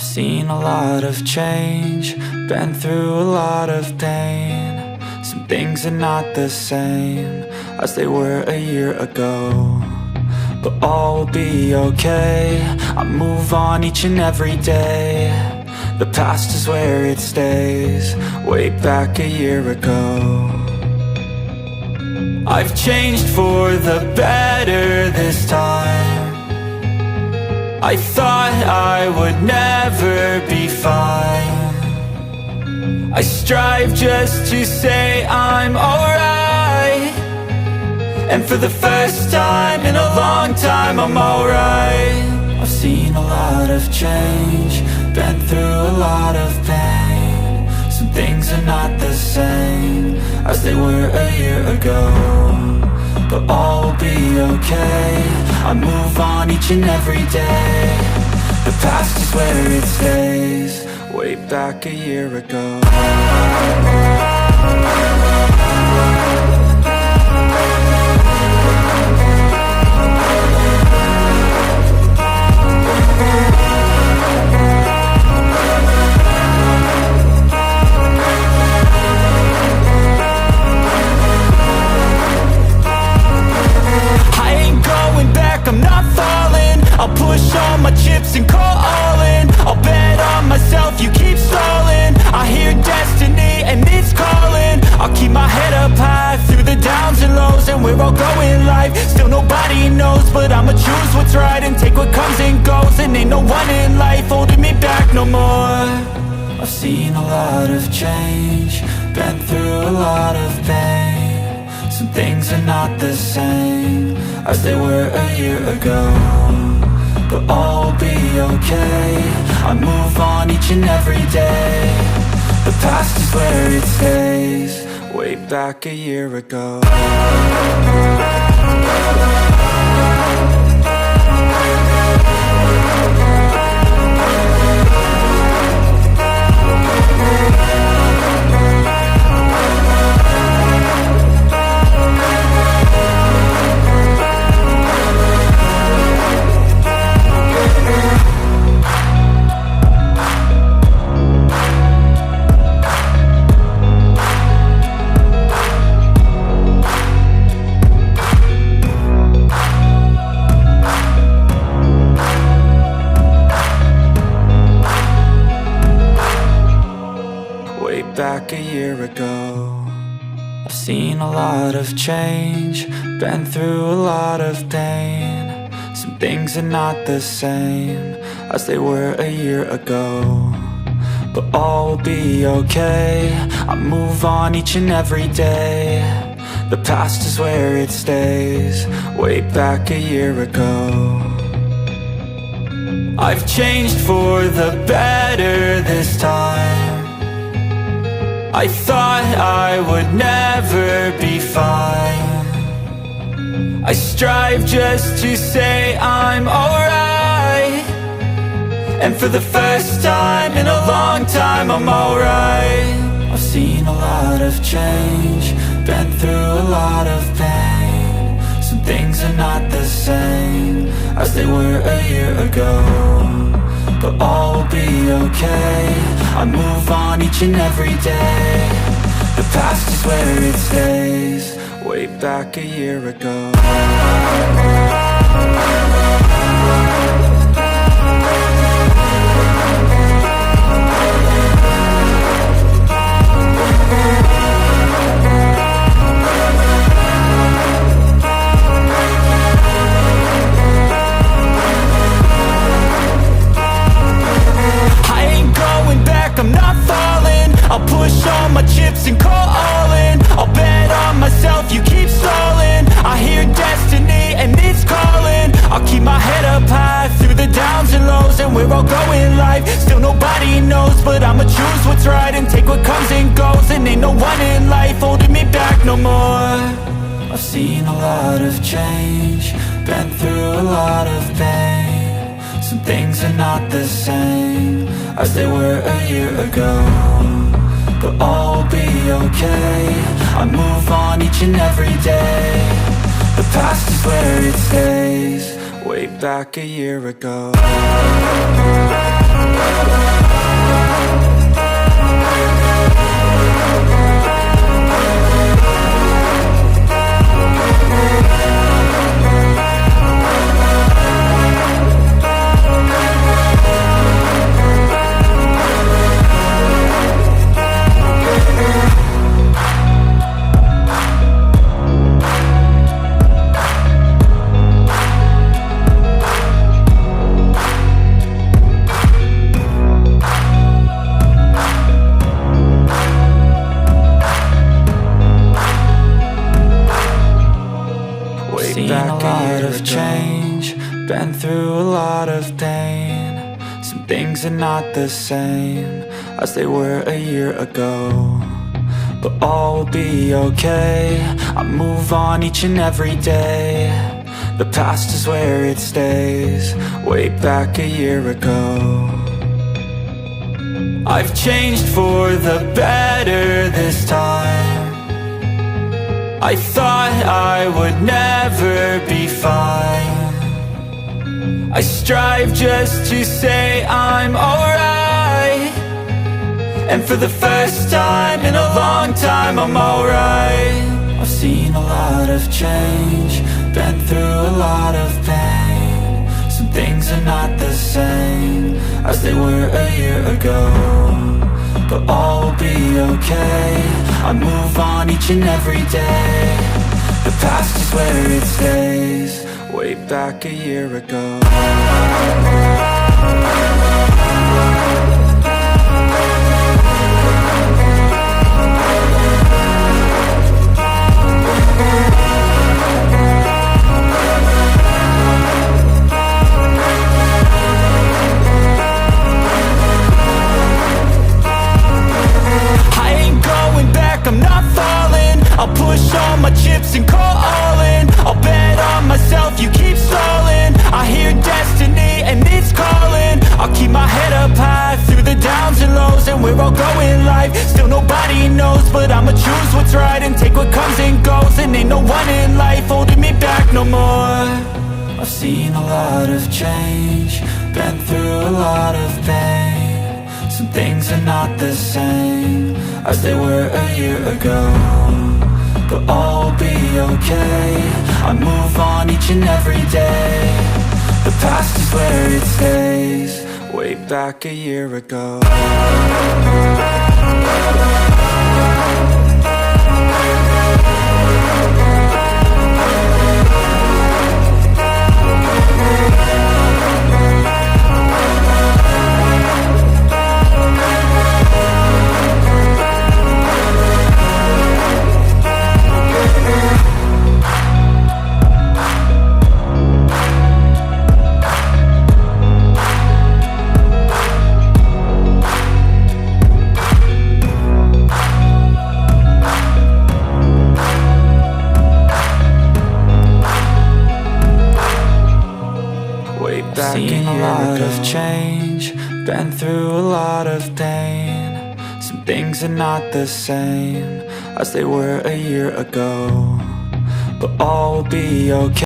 I've seen a lot of change, been through a lot of pain. Some things are not the same as they were a year ago, but all will be okay. I move on each and every day. The past is where it stays, way back a year ago. I've changed for the better this time. I thought I would never be fine. I strive just to say I'm alright, and for the first time in a long time I'm alright. I've seen a lot of change, been through a lot of pain. Some things are not the same as they were a year ago, but all will be okay. I move on each and every day. The past is where it stays, way back a year ago. I'm not falling, I'll push all my chips and call all in. I'll bet on myself, you keep stalling. I hear destiny and it's calling. I'll keep my head up high through the downs and lows, and we're all going life. Still nobody knows, but I'ma choose what's right and take what comes and goes. And ain't no one in life holding me back no more. I've seen a lot of change, been through a lot of pain. Some things are not the same as they were a year ago, but all will be okay. I move on each and every day. The past is where it stays, way back a year ago. Back a year ago, I've seen a lot of change, been through a lot of pain. Some things are not the same as they were a year ago, but all will be okay. I move on each and every day. The past is where it stays, way back a year ago. I've changed for the better this time. I thought I would never be fine. I strive just to say I'm alright, and for the first time in a long time I'm alright. I've seen a lot of change, been through a lot of pain. Some things are not the same as they were a year ago, but all will be okay. I move on each and every day. The past is where it stays, way back a year ago. I'm not falling, I'll push all my chips and call all in. I'll bet on myself, you keep stalling. I hear destiny and it's calling. I'll keep my head up high through the downs and lows, and we're all going life. Still nobody knows, but I'ma choose what's right and take what comes and goes. And ain't no one in life holding me back no more. I've seen a lot of change, been through a lot of pain. Some things are not the same as they were a year ago, but all will be okay. I move on each and every day. The past is where it stays, way back a year ago. Seen a lot of change, been through a lot of pain. Some things are not the same as they were a year ago, but all will be okay. I move on each and every day. The past is where it stays, way back a year ago. I've changed for the better this time. I thought I would never be fine. I strive just to say I'm alright, and for the first time in a long time I'm alright. I've seen a lot of change, been through a lot of pain. Some things are not the same as they were a year ago, but all will be okay. I move on each and every day. The past is where it stays, way back a year ago. I'm not falling, I'll push all my chips and call all in. I'll bet on myself, you keep stalling. I hear destiny and it's calling. I'll keep my head up high through the downs and lows, and we're all going life. Still nobody knows, but I'ma choose what's right and take what comes and goes. And ain't no one in life holding me back no more. I've seen a lot of change, been through a lot of pain. Some things are not the same as they were a year ago, but all will be okay. I move on each and every day. The past is where it stays, way back a year ago. Seen a lot of change, been through a lot of pain. Some things are not the same as they were a year ago, but all will be okay.